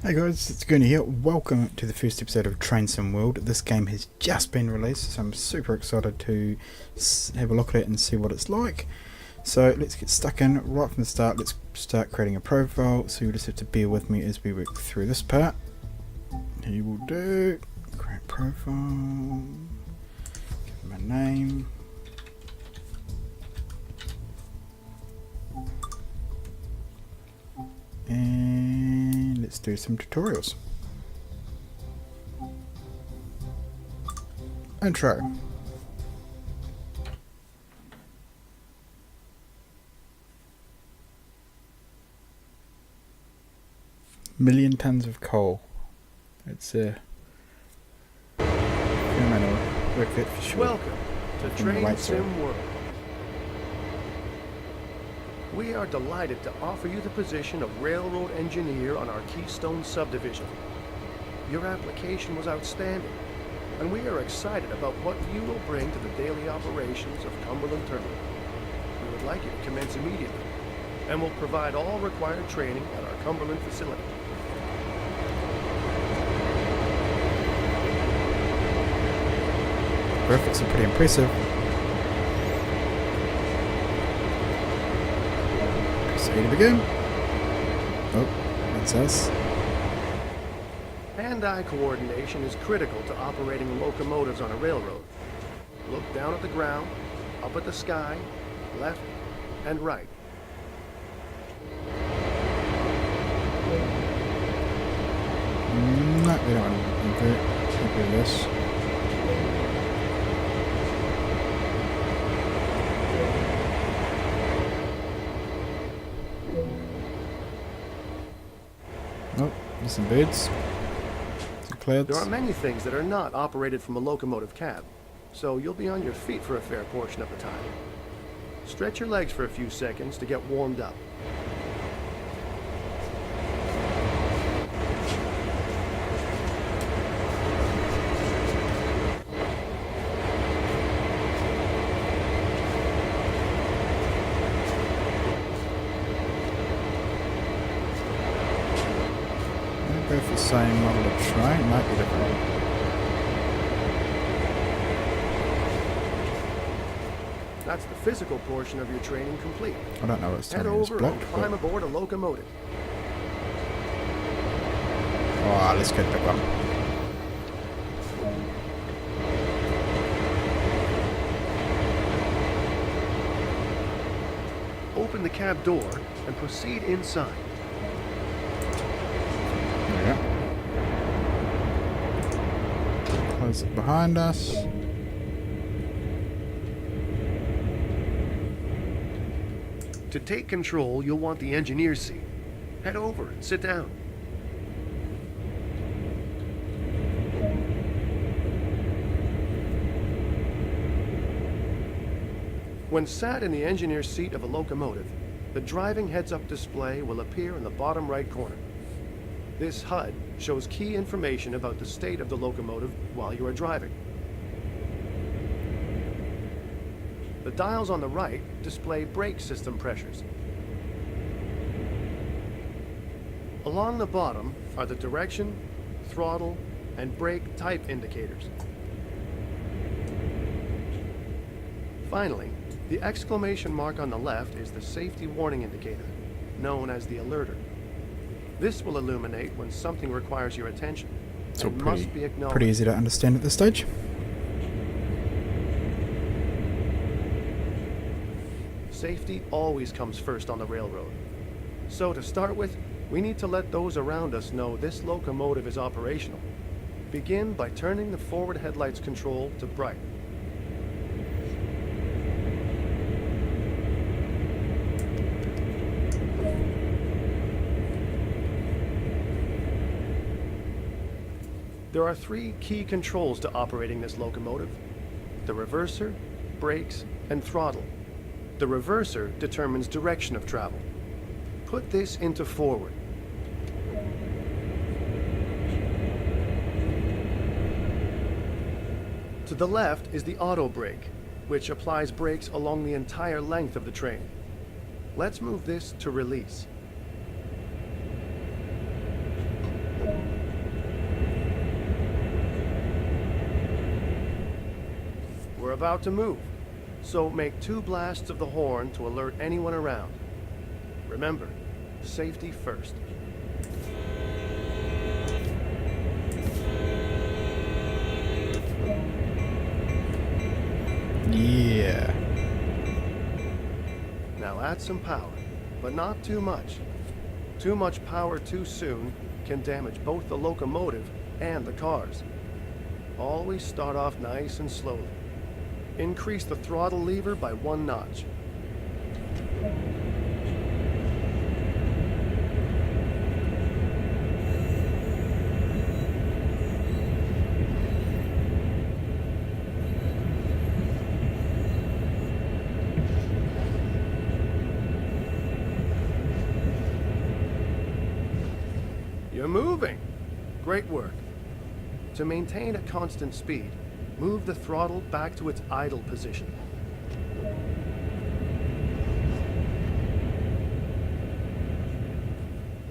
Hey guys, it's Goonie here. Welcome to the first episode of Train Sim World. This game has just been released, so I'm super excited to have a look at it and see what it's like. So let's get stuck in right from the start. Let's start creating a profile, so you just have to bear with me as we work through this part. Here you will do, create profile, give my name. And let's do some tutorials. Intro. Million tons of coal. It's a phenomenal work that for sure. Welcome to Train Sim World. We are delighted to offer you the position of railroad engineer on our Keystone subdivision. Your application was outstanding, and we are excited about what you will bring to the daily operations of Cumberland Terminal. We would like you to commence immediately, and will provide all required training at our Cumberland facility. Graphics are pretty impressive. Proceed to begin. Oh, that's us. Hand-eye coordination is critical to operating locomotives on a railroad. Look down at the ground, up at the sky, left and right. No, we don't want to invert. Can't do this. Oh, there's some birds. Some clouds. There are many things that are not operated from a locomotive cab, so you'll be on your feet for a fair portion of the time. Stretch your legs for a few seconds to get warmed up. Go for the same model of train, might be different. That's the physical portion of your training complete. I don't know what's Head telling me it's over blocked. and climb aboard a locomotive. Oh, let's get that one. Open the cab door and proceed inside. There we go. Close it behind us. To take control, you'll want the engineer's seat. Head over and sit down. When sat in the engineer's seat of a locomotive, the driving heads-up display will appear in the bottom right corner. This HUD shows key information about the state of the locomotive while you are driving. The dials on the right display brake system pressures. Along the bottom are the direction, throttle, and brake type indicators. Finally, the exclamation mark on the left is the safety warning indicator, known as the alerter. This will illuminate when something requires your attention and must be acknowledged. Pretty easy to understand at this stage. Safety always comes first on the railroad. So to start with, we need to let those around us know this locomotive is operational. Begin by turning the forward headlights control to bright. There are three key controls to operating this locomotive: the reverser, brakes, and throttle. The reverser determines direction of travel. Put this into forward. To the left is the auto brake, which applies brakes along the entire length of the train. Let's move this to release. about to move, so make 2 blasts of the horn to alert anyone around. Remember, safety first. Yeah. Now add some power, but not too much. Too much power too soon can damage both the locomotive and the cars. Always start off nice and slowly. Increase the throttle lever by 1 notch. You're moving. Great work. To maintain a constant speed, move the throttle back to its idle position.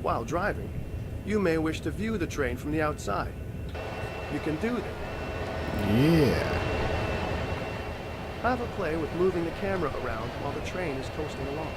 While driving, you may wish to view the train from the outside. You can do that. Yeah. Have a play with moving the camera around while the train is coasting along.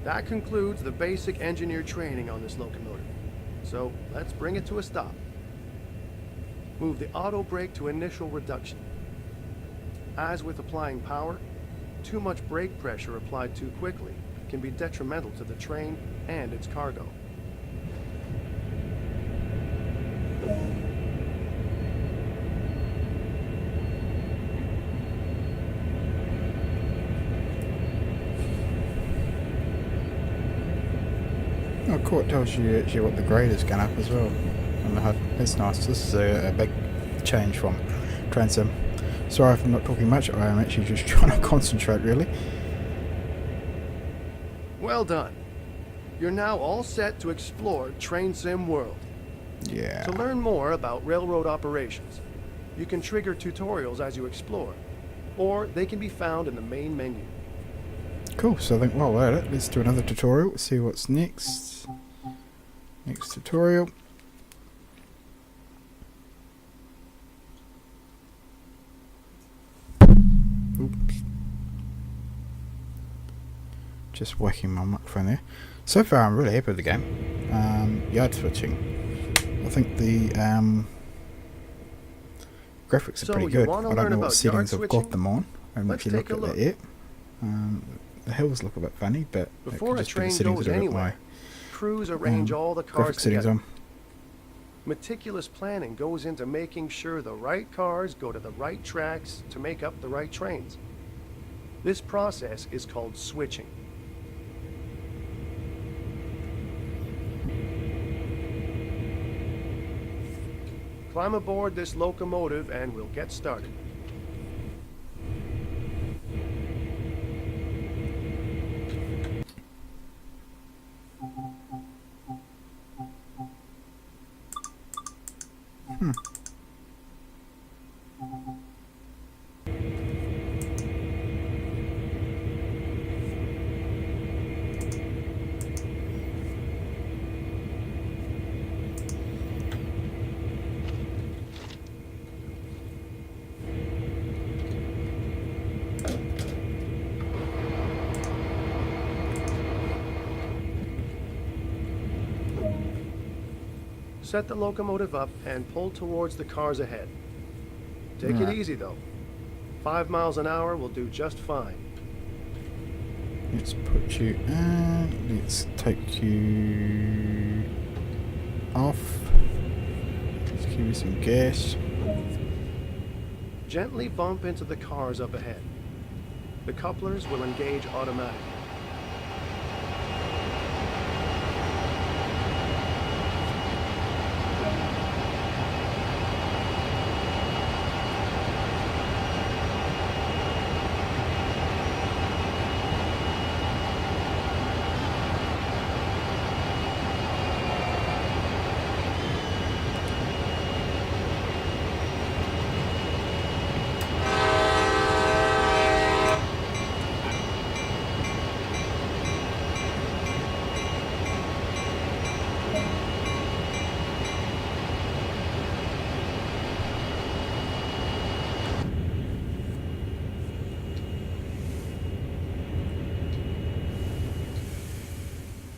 That concludes the basic engineer training on this locomotive. So let's bring it to a stop. Move the auto brake to initial reduction. As with applying power, too much brake pressure applied too quickly can be detrimental to the train and its cargo. Oh, cool. It tells you actually what the grade is going up as well on the HUD. That's nice. This is a big change from Train Sim. Sorry if I'm not talking much. I am actually just trying to concentrate, really. Well done. You're now all set to explore Train Sim World. Yeah. To learn more about railroad operations, you can trigger tutorials as you explore, or they can be found in the main menu. Cool. So I think while we're at it, let's do another tutorial. See what's next. Next tutorial. Oops. Just whacking my microphone there. So far, I'm really happy with the game. Yard switching. I think the graphics are pretty good. I don't know what settings I've got them on. I haven't actually looked at that yet. The hills look a bit funny, but before a train goes anywhere, crews arrange all the cars together. Meticulous planning goes into making sure the right cars go to the right tracks to make up the right trains. This process is called switching. Climb aboard this locomotive and we'll get started. Set the locomotive up and pull towards the cars ahead. Take it easy though. 5 miles an hour will do just fine. Let's put you in. Let's take you off. Let's give you some gas. Gently bump into the cars up ahead. The couplers will engage automatically.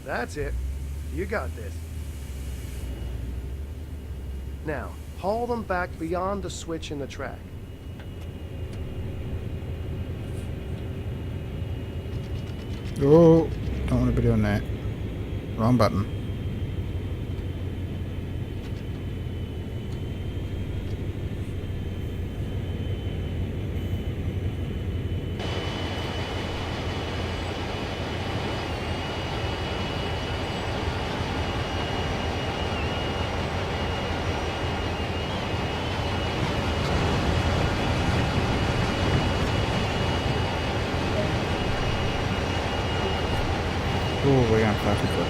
That's it. You got this. Now, haul them back beyond the switch in the track. Oh, don't want to be doing that. Wrong button. Oh, we're going to fly too quick.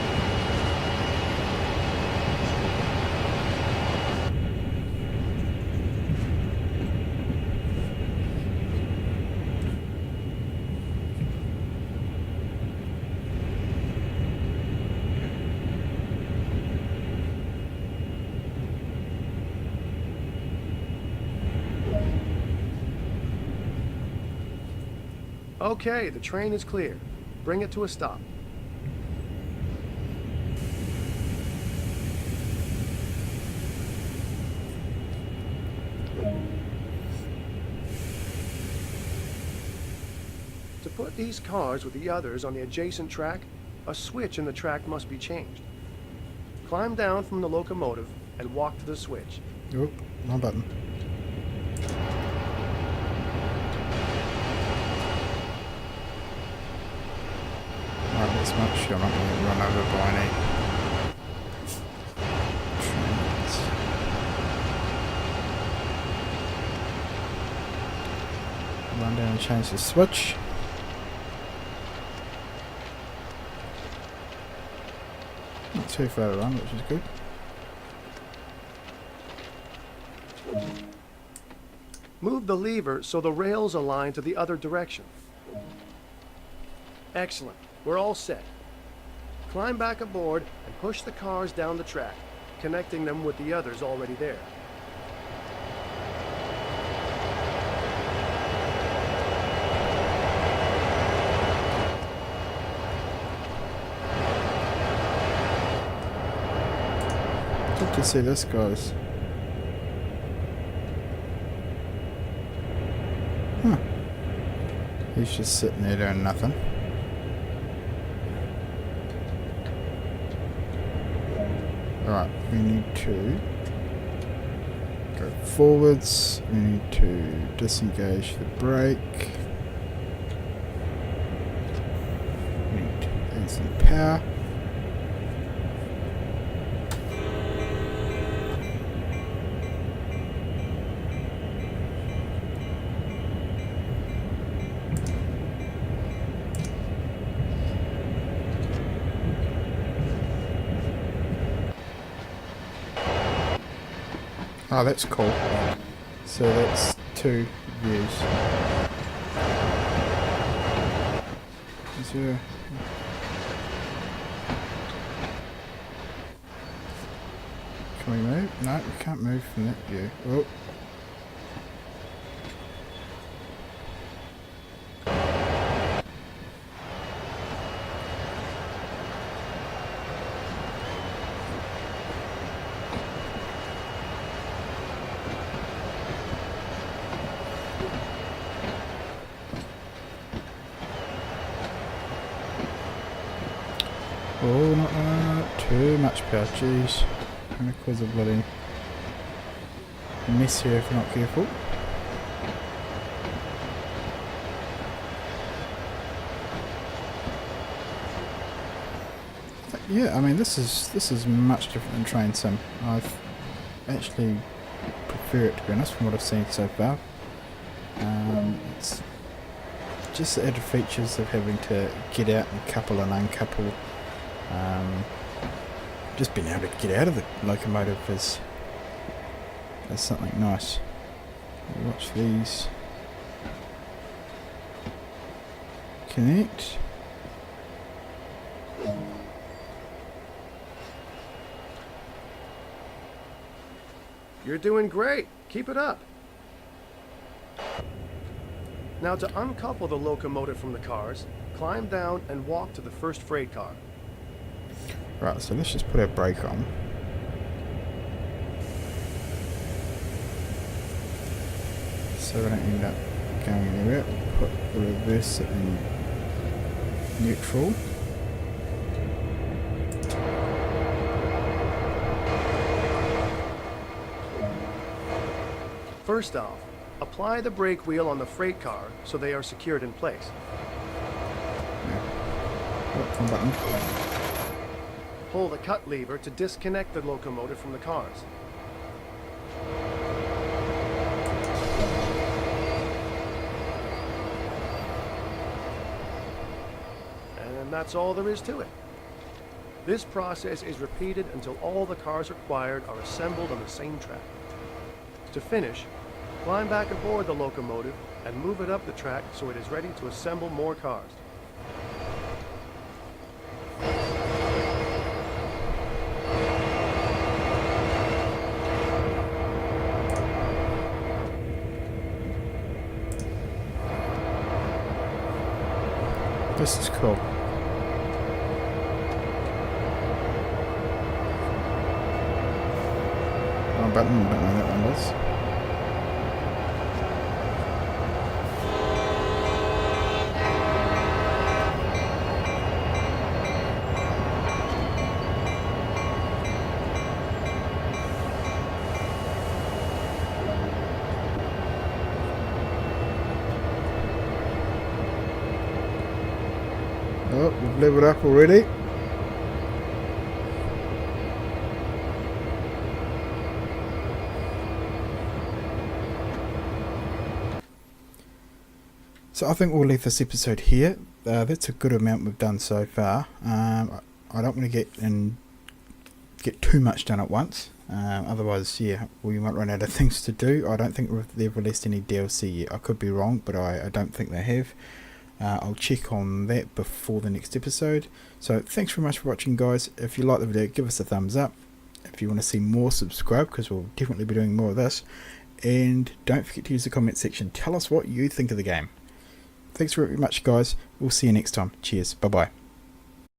Okay, the train is clear. Bring it to a stop. To put these cars with the others on the adjacent track, a switch in the track must be changed. Climb down from the locomotive and walk to the switch. Oh, wrong button. Right, this much. You're not going to get run over by any trains. Run down and change the switch. Not too far to run, which is good. Move the lever so the rails align to the other direction. Excellent. We're all set. Climb back aboard and push the cars down the track, connecting them with the others already there. Good to see this, guys. Huh. He's just sitting there doing nothing. Right, we need to go forwards. We need to disengage the brake. We need to add some power. Oh, that's cool. So that's two views. Is there... Can we move? No, we can't move from that view. Oh. Oh, not too much power, jeez. Gonna cause a bloody mess here if we're not careful. Yeah, I mean this is much different than Train Sim. I've actually prefer it, to be honest, from what I've seen so far. It's just the added features of having to get out and couple and uncouple. Just being able to get out of the locomotive is something nice. Watch these connect. You're doing great. Keep it up. Now to uncouple the locomotive from the cars, climb down and walk to the first freight car. Right, so let's just put our brake on. So we don't end up going anywhere. We'll put the reverse in neutral. First off, apply the brake wheel on the freight car so they are secured in place. One button. Pull the cut lever to disconnect the locomotive from the cars. And that's all there is to it. This process is repeated until all the cars required are assembled on the same track. To finish, climb back aboard the locomotive and move it up the track so it is ready to assemble more cars. This is cool. One button, don't know that one does. Oh, we've leveled up already. So I think we'll leave this episode here. That's a good amount we've done so far. I don't want to get too much done at once. Otherwise, yeah, we might run out of things to do. I don't think they've released any DLC yet. I could be wrong, but I don't think they have. I'll check on that before the next episode. So thanks very much for watching, guys. If you like the video, give us a thumbs up. If you want to see more, subscribe, because we'll definitely be doing more of this. And don't forget to use the comment section. Tell us what you think of the game. Thanks very much, guys. We'll see you next time. Cheers. Bye-bye.